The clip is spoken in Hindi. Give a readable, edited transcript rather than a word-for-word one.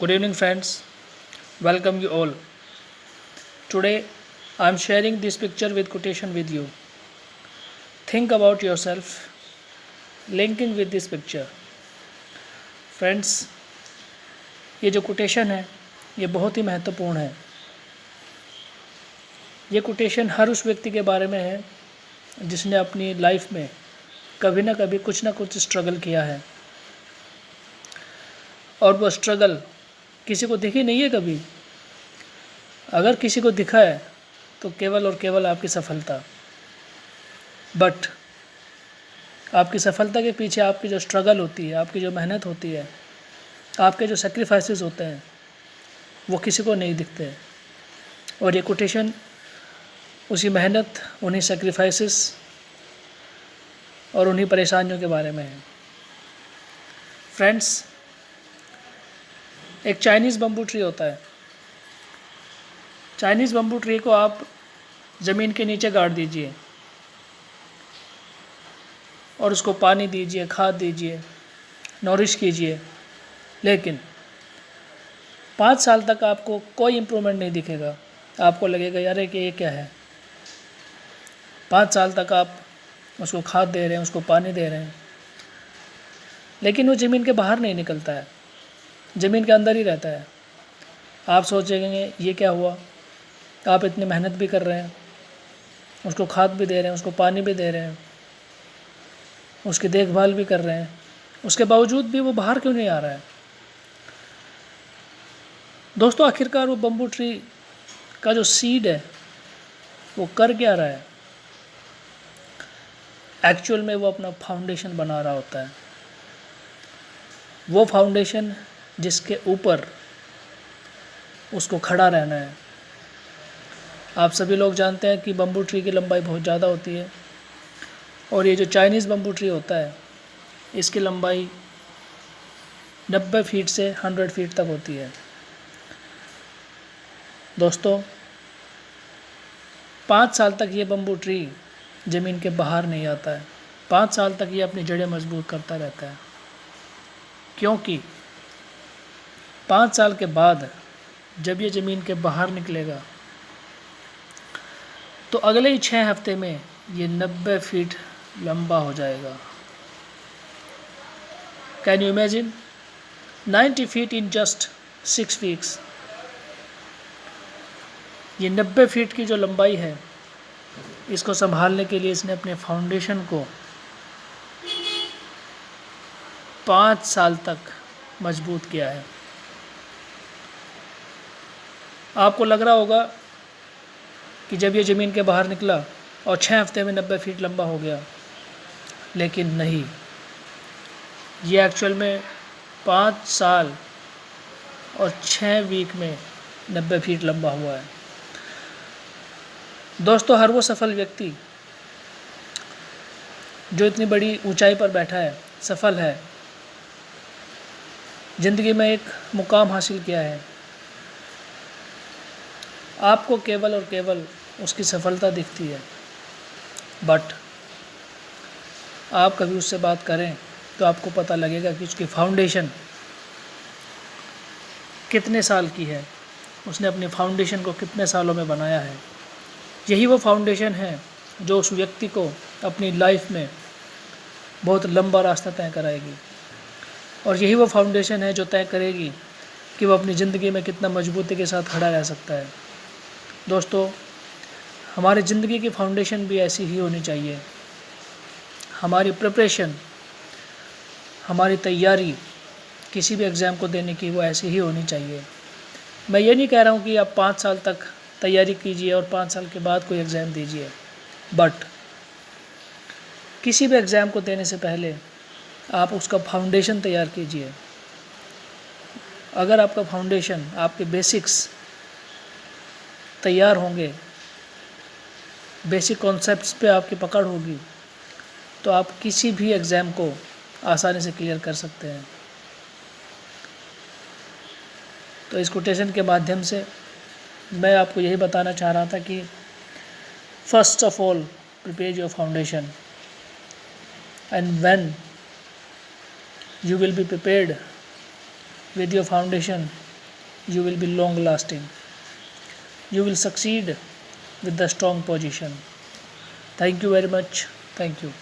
Good evening, friends. Welcome you all. Today, I am sharing this picture with quotation with you. Think about yourself, linking with this picture. Friends, ये जो कोटेशन है ये बहुत ही महत्वपूर्ण है। ये कोटेशन हर उस व्यक्ति के बारे में है जिसने अपनी लाइफ में कभी ना कभी कुछ ना कुछ स्ट्रगल किया है, और वो स्ट्रगल किसी को दिखी नहीं है कभी। अगर किसी को दिखा है तो केवल और केवल आपकी सफलता। बट आपकी सफलता के पीछे आपकी जो स्ट्रगल होती है, आपकी जो मेहनत होती है, आपके जो सेक्रीफाइसेस होते हैं, वो किसी को नहीं दिखते। और ये कोटेशन उसी मेहनत, उन्हीं सेक्रीफाइसेस और उन्हीं परेशानियों के बारे में है। फ्रेंड्स, एक चाइनीज़ बम्बू ट्री होता है। चाइनीज़ बम्बू ट्री को आप ज़मीन के नीचे गाड़ दीजिए और उसको पानी दीजिए, खाद दीजिए, नॉरिश कीजिए, लेकिन 5 साल तक आपको कोई इम्प्रूवमेंट नहीं दिखेगा। आपको लगेगा यार कि ये क्या है। 5 साल तक आप उसको खाद दे रहे हैं, उसको पानी दे रहे हैं, लेकिन वो ज़मीन के बाहर नहीं निकलता है, ज़मीन के अंदर ही रहता है। आप सोचेंगे ये क्या हुआ। आप इतनी मेहनत भी कर रहे हैं, उसको खाद भी दे रहे हैं, उसको पानी भी दे रहे हैं, उसकी देखभाल भी कर रहे हैं, उसके बावजूद भी वो बाहर क्यों नहीं आ रहा है। दोस्तों, आखिरकार वो बम्बू ट्री का जो सीड है वो कर क्या रहा है। एक्चुअल में वो अपना फाउंडेशन बना रहा होता है। वो फाउंडेशन जिसके ऊपर उसको खड़ा रहना है। आप सभी लोग जानते हैं कि बम्बू ट्री की लंबाई बहुत ज़्यादा होती है, और ये जो चाइनीज़ बम्बू ट्री होता है इसकी लंबाई 90 फीट से 100 फीट तक होती है। दोस्तों, 5 साल तक ये बम्बू ट्री ज़मीन के बाहर नहीं आता है। 5 साल तक ये अपनी जड़ें मजबूत करता रहता है, क्योंकि 5 साल के बाद जब ये ज़मीन के बाहर निकलेगा तो अगले ही 6 हफ्ते में ये 90 फीट लंबा हो जाएगा। Can you imagine 90 feet in just 6 weeks. ये 90 फीट की जो लंबाई है, इसको संभालने के लिए इसने अपने फाउंडेशन को 5 साल तक मजबूत किया है। आपको लग रहा होगा कि जब ये ज़मीन के बाहर निकला और 6 हफ्ते में 90 फीट लंबा हो गया, लेकिन नहीं, ये एक्चुअल में 5 साल और 6 वीक में 90 फीट लंबा हुआ है। दोस्तों, हर वो सफल व्यक्ति जो इतनी बड़ी ऊंचाई पर बैठा है, सफल है, ज़िंदगी में एक मुकाम हासिल किया है, आपको केवल और केवल उसकी सफलता दिखती है। बट आप कभी उससे बात करें तो आपको पता लगेगा कि उसकी फाउंडेशन कितने साल की है, उसने अपनी फाउंडेशन को कितने सालों में बनाया है। यही वो फाउंडेशन है जो उस व्यक्ति को अपनी लाइफ में बहुत लंबा रास्ता तय कराएगी, और यही वो फाउंडेशन है जो तय करेगी कि वो अपनी ज़िंदगी में कितना मजबूती के साथ खड़ा रह सकता है। दोस्तों, हमारी ज़िंदगी की फाउंडेशन भी ऐसी ही होनी चाहिए। हमारी प्रिपरेशन, हमारी तैयारी किसी भी एग्ज़ाम को देने की वो ऐसी ही होनी चाहिए। मैं ये नहीं कह रहा हूँ कि आप 5 साल तक तैयारी कीजिए और 5 साल के बाद कोई एग्ज़ाम दीजिए, बट किसी भी एग्ज़ाम को देने से पहले आप उसका फाउंडेशन तैयार कीजिए। अगर आपका फाउंडेशन, आपके बेसिक्स तैयार होंगे, बेसिक कॉन्सेप्ट्स पे आपकी पकड़ होगी, तो आप किसी भी एग्ज़ाम को आसानी से क्लियर कर सकते हैं। तो इस कोटेशन के माध्यम से मैं आपको यही बताना चाह रहा था कि first of all prepare your foundation, and when you will be prepared with your foundation, you will be long lasting. You will succeed with the strong position. Thank you very much. Thank you.